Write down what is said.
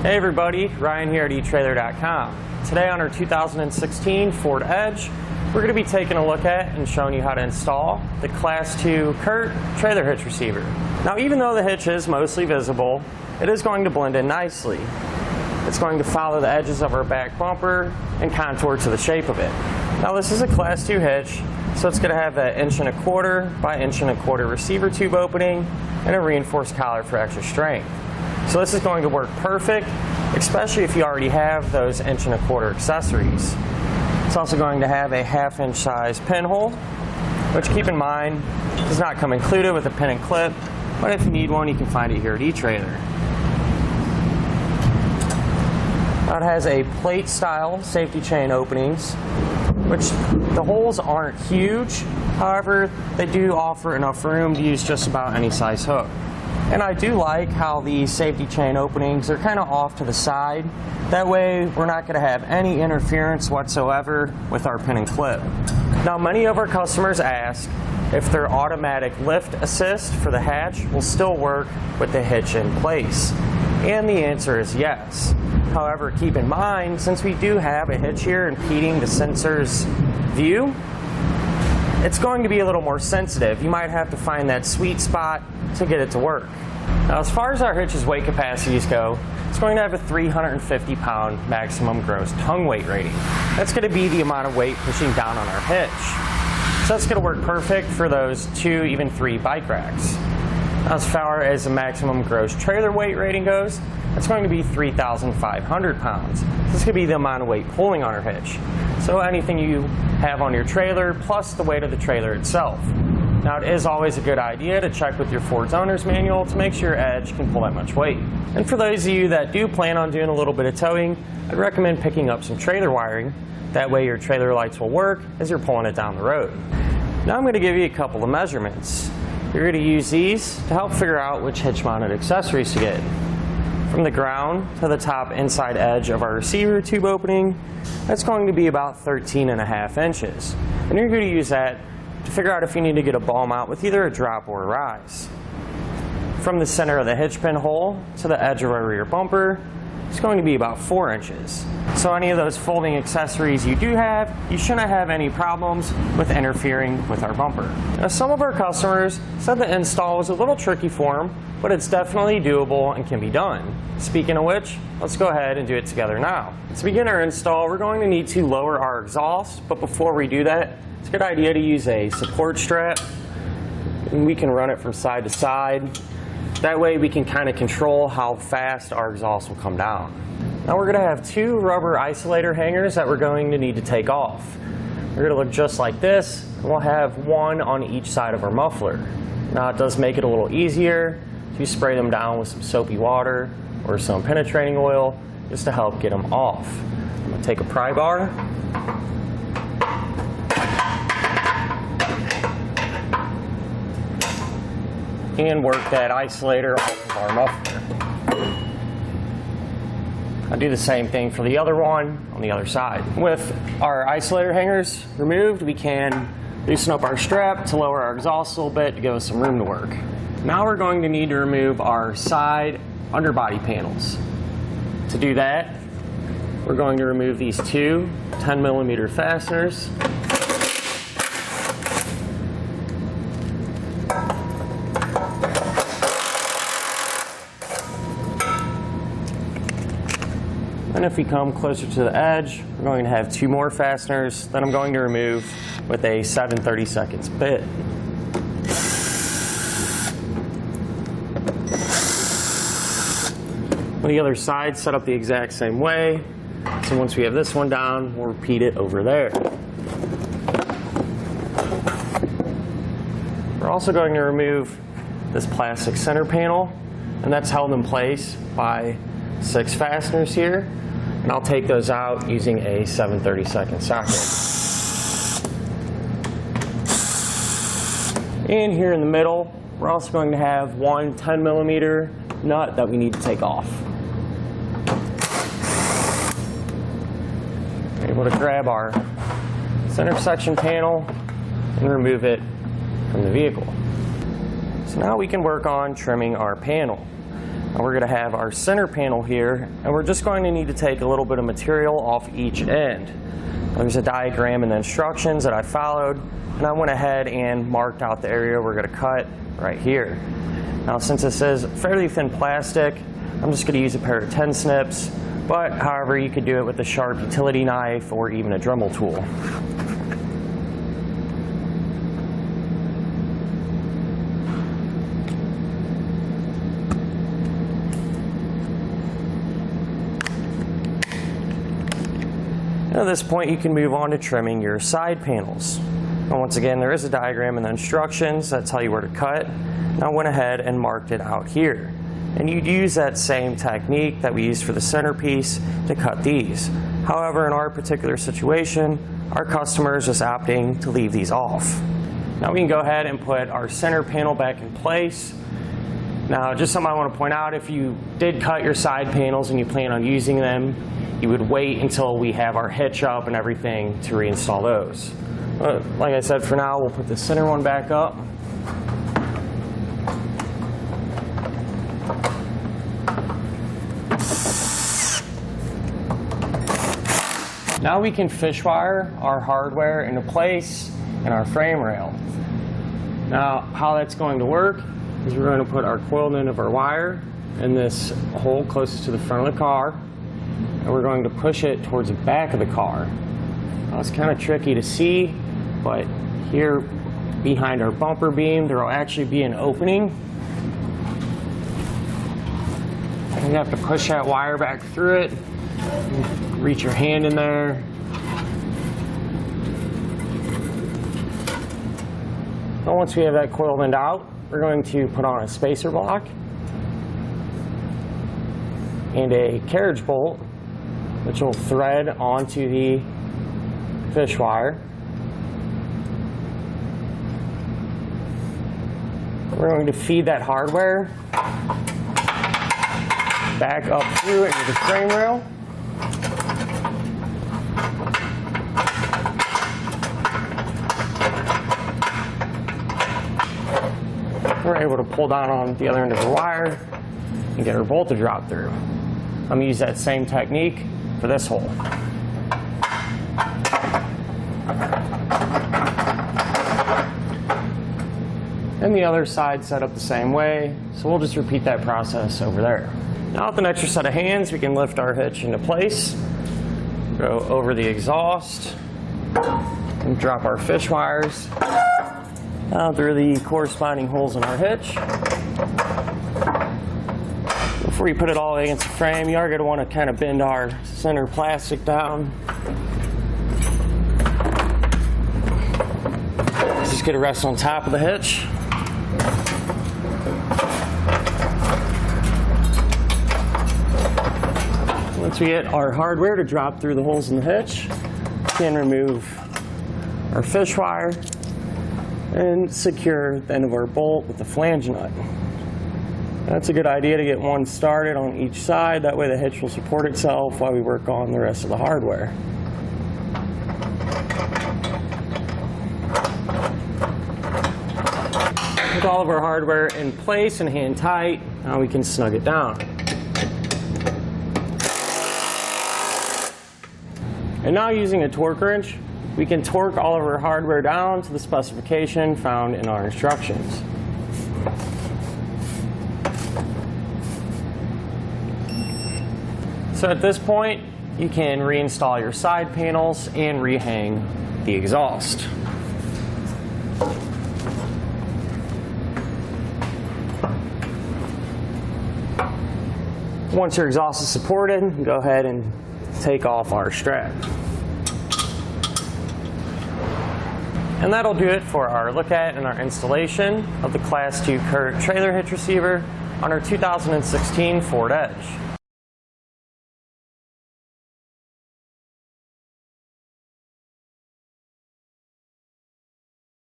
Hey everybody, Ryan here at etrailer..It. Today on our 2016 Ford Edge, we're going to be taking a look at and showing you how to install the Class II CURT Trailer Hitch receiver. Now even though the hitch is mostly visible, it is going to blend in nicely. It's going to follow the edges of our back bumper and contour to the shape of it. Now this is a Class II hitch, so it's going to have that 1¼ inch by 1¼ inch receiver tube opening and a reinforced collar for extra strength. So this is going to work perfect, especially if you already have those 1¼ inch accessories. It's also going to have a 1/2 inch size pinhole, which keep in mind does not come included with a pin and clip, but if you need one you can find it here at eTrailer. Now it has a plate style safety chain openings, which the holes aren't huge, however they do offer enough room to use just about any size hook. And I do like how these safety chain openings are kind of off to the side. That way we're not going to have any interference whatsoever with our pin and clip. Now many of our customers ask if their automatic lift assist for the hatch will still work with the hitch in place. And the answer is yes. However, keep in mind, since we do have a hitch here impeding the sensor's view, it's going to be a little more sensitive. You might have to find that sweet spot to get it to work. Now as far as our hitch's weight capacities go, it's going to have a 350-pound maximum gross tongue weight rating. That's going to be the amount of weight pushing down on our hitch. So that's going to work perfect for those 2, even 3 bike racks. Now as far as the maximum gross trailer weight rating goes, it's going to be 3,500 pounds. This is going to be the amount of weight pulling on our hitch. So anything you have on your trailer plus the weight of the trailer itself. Now it is always a good idea to check with your Ford's owner's manual to make sure your Edge can pull that much weight. And for those of you that do plan on doing a little bit of towing, I'd recommend picking up some trailer wiring. That way your trailer lights will work as you're pulling it down the road. Now I'm going to give you a couple of measurements. You're going to use these to help figure out which hitch mounted accessories to get. From the ground to the top inside edge of our receiver tube opening, that's going to be about 13½ inches. And you're going to use that to figure out if you need to get a ball mount with either a drop or a rise. From the center of the hitch pin hole to the edge of our rear bumper, it's going to be about 4 inches. So any of those folding accessories you do have, you shouldn't have any problems with interfering with our bumper. Now some of our customers said the install was a little tricky for them, but it's definitely doable and can be done. Speaking of which, let's go ahead and do it together now. To begin our install, we're going to need to lower our exhaust, but before we do that, it's a good idea to use a support strap, and we can run it from side to side. That way we can kind of control how fast our exhaust will come down. Now we're going to have 2 rubber isolator hangers that we're going to need to take off. They're going to look just like this, and we'll have 1 on each side of our muffler. Now it does make it a little easier to spray them down with some soapy water or some penetrating oil just to help get them off. I'm going to take a pry bar, and work that isolator off of our muffler. I'll do the same thing for the other one on the other side. With our isolator hangers removed, we can loosen up our strap to lower our exhaust a little bit to give us some room to work. Now we're going to need to remove our side underbody panels. To do that, we're going to remove these 2 10mm fasteners. And if we come closer to the edge, we're going to have 2 more fasteners that I'm going to remove with a 7/32 bit. On the other side, set up the exact same way. So once we have this one down, we'll repeat it over there. We're also going to remove this plastic center panel, and that's held in place by 6 fasteners here. And I'll take those out using a 7/32 socket. And here in the middle, we're also going to have 1 10mm nut that we need to take off. We're able to grab our center section panel and remove it from the vehicle. So now we can work on trimming our panel. Now we're going to have our center panel here, and we're just going to need to take a little bit of material off each end. There's a diagram and the instructions that I followed, and I went ahead and marked out the area we're going to cut right here. Now since this is fairly thin plastic, I'm just going to use a pair of 10 snips, but however you could do it with a sharp utility knife or even a Dremel tool. At this point, you can move on to trimming your side panels. And once again, there is a diagram and the instructions that tell you where to cut. And I went ahead and marked it out here. And you'd use that same technique that we used for the centerpiece to cut these. However, in our particular situation, our customer is just opting to leave these off. Now we can go ahead and put our center panel back in place. Now, just something I want to point out, if you did cut your side panels and you plan on using them, you would wait until we have our hitch up and everything to reinstall those. But like I said, for now, we'll put the center one back up. Now we can fishwire our hardware into place in our frame rail. Now, how that's going to work is we're going to put our coiled end of our wire in this hole closest to the front of the car, and we're going to push it towards the back of the car. Now, it's kind of tricky to see, but here behind our bumper beam there will actually be an opening. You have to push that wire back through it, reach your hand in there. Now once we have that coiled end out, we're going to put on a spacer block and a carriage bolt, which will thread onto the fish wire. We're going to feed that hardware back up through into the frame rail. We're able to pull down on the other end of the wire and get our bolt to drop through. I'm going to use that same technique for this hole. And the other side set up the same way, so we'll just repeat that process over there. Now with an extra set of hands, we can lift our hitch into place, go over the exhaust, and drop our fish wires down through the corresponding holes in our hitch. Before you put it all against the frame, you are going to want to kind of bend our center plastic down. Just get it rest on top of the hitch. Once we get our hardware to drop through the holes in the hitch, we can remove our fish wire and secure the end of our bolt with the flange nut. That's a good idea to get one started on each side. That way the hitch will support itself while we work on the rest of the hardware. With all of our hardware in place and hand tight, now we can snug it down. And now using a torque wrench, we can torque all of our hardware down to the specification found in our instructions. So at this point, you can reinstall your side panels and rehang the exhaust. Once your exhaust is supported, go ahead and take off our strap. And that'll do it for our look at and our installation of the Class II CURT Trailer Hitch Receiver on our 2016 Ford Edge.